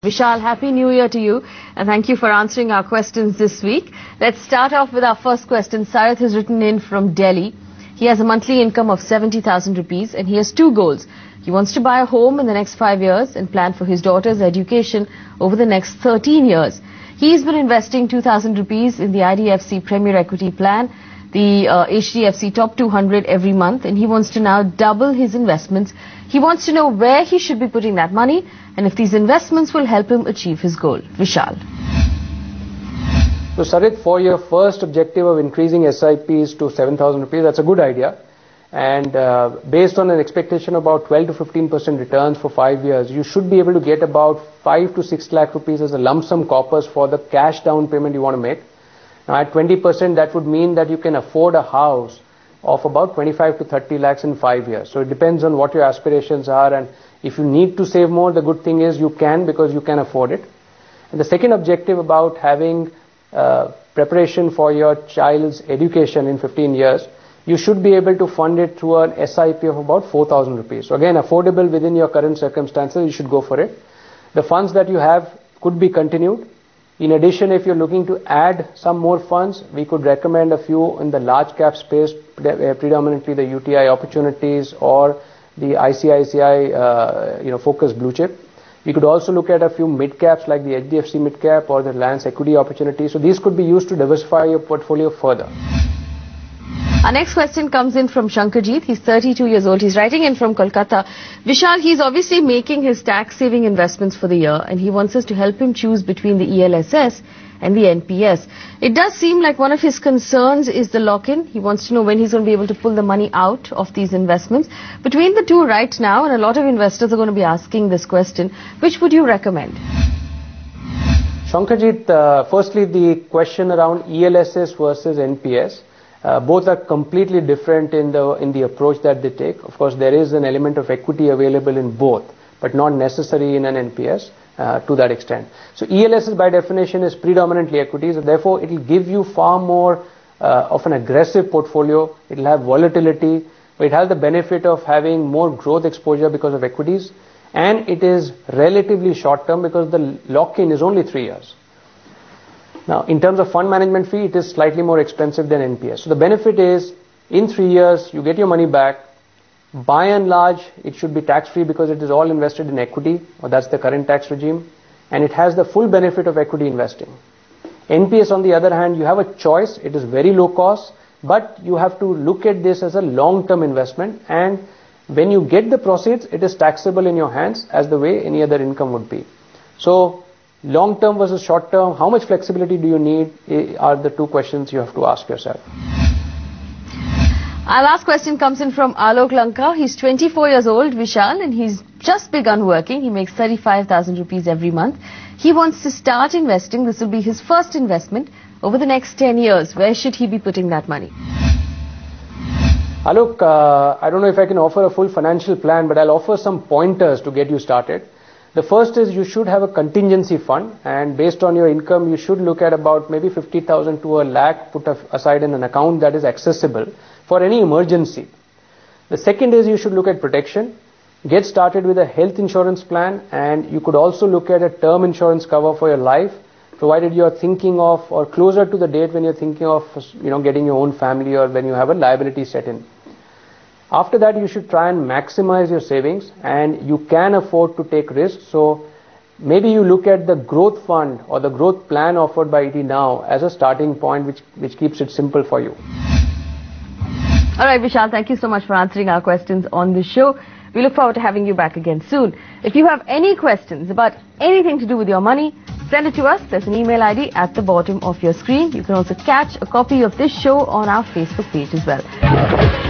Vishal, Happy New Year to you, and thank you for answering our questions this week. Let's start off with our first question. Sarath has written in from Delhi. He has a monthly income of 70,000 rupees and he has two goals. He wants to buy a home in the next 5 years and plan for his daughter's education over the next 13 years. He's been investing 2,000 rupees in the IDFC Premier Equity Plan, the HDFC Top 200 every month, and he wants to now double his investments. He wants to know where he should be putting that money and if these investments will help him achieve his goal. Vishal. So Sarit, for your first objective of increasing SIPs to 7,000 rupees, that's a good idea. And based on an expectation about 12 to 15% returns for 5 years, you should be able to get about 5 to 6 lakh rupees as a lump sum corpus for the cash down payment you want to make. Now at 20%, that would mean that you can afford a house of about 25 to 30 lakhs in 5 years. So it depends on what your aspirations are, and if you need to save more, the good thing is you can, because you can afford it. And the second objective about having preparation for your child's education in 15 years, you should be able to fund it through an SIP of about 4,000 rupees. So again, affordable within your current circumstances, you should go for it. The funds that you have could be continued. In addition, if you're looking to add some more funds, we could recommend a few in the large cap space, predominantly the UTI opportunities or the ICICI focused blue chip. We could also look at a few mid caps like the HDFC mid cap or the Reliance equity opportunities. So these could be used to diversify your portfolio further. Our next question comes in from Shankarjeet. He's 32 years old. He's writing in from Kolkata. Vishal, he's obviously making his tax-saving investments for the year, and he wants us to help him choose between the ELSS and the NPS. It does seem like one of his concerns is the lock-in. He wants to know when he's going to be able to pull the money out of these investments. Between the two right now, and a lot of investors are going to be asking this question, which would you recommend? Shankarjeet, firstly, the question around ELSS versus NPS. Both are completely different in the approach that they take. Of course, there is an element of equity available in both, but not necessary in an NPS to that extent. So ELSS by definition is predominantly equities, and therefore it will give you far more of an aggressive portfolio. It will have volatility, but it has the benefit of having more growth exposure because of equities, and it is relatively short term because the lock-in is only 3 years. Now, in terms of fund management fee, it is slightly more expensive than NPS. So the benefit is, in 3 years, you get your money back. By and large, it should be tax-free because it is all invested in equity, or that's the current tax regime, and it has the full benefit of equity investing. NPS, on the other hand, you have a choice. It is very low cost, but you have to look at this as a long-term investment, and when you get the proceeds, it is taxable in your hands as the way any other income would be. So, long-term versus short-term, how much flexibility do you need are the two questions you have to ask yourself. Our last question comes in from Alok Lanka. He's 24 years old, Vishal, and he's just begun working. He makes 35,000 rupees every month. He wants to start investing. This will be his first investment over the next 10 years. Where should he be putting that money? Alok, I don't know if I can offer a full financial plan, but I'll offer some pointers to get you started. The first is you should have a contingency fund, and based on your income, you should look at about maybe 50,000 to a lakh put aside in an account that is accessible for any emergency. The second is you should look at protection. Get started with a health insurance plan, and you could also look at a term insurance cover for your life, provided you are thinking of, or closer to the date when you're thinking of, getting your own family, or when you have a liability set in. After that, you should try and maximize your savings, and you can afford to take risks. So maybe you look at the growth fund or the growth plan offered by ET now as a starting point, which keeps it simple for you. All right, Vishal, thank you so much for answering our questions on this show. We look forward to having you back again soon. If you have any questions about anything to do with your money, send it to us. There's an email ID at the bottom of your screen. You can also catch a copy of this show on our Facebook page as well.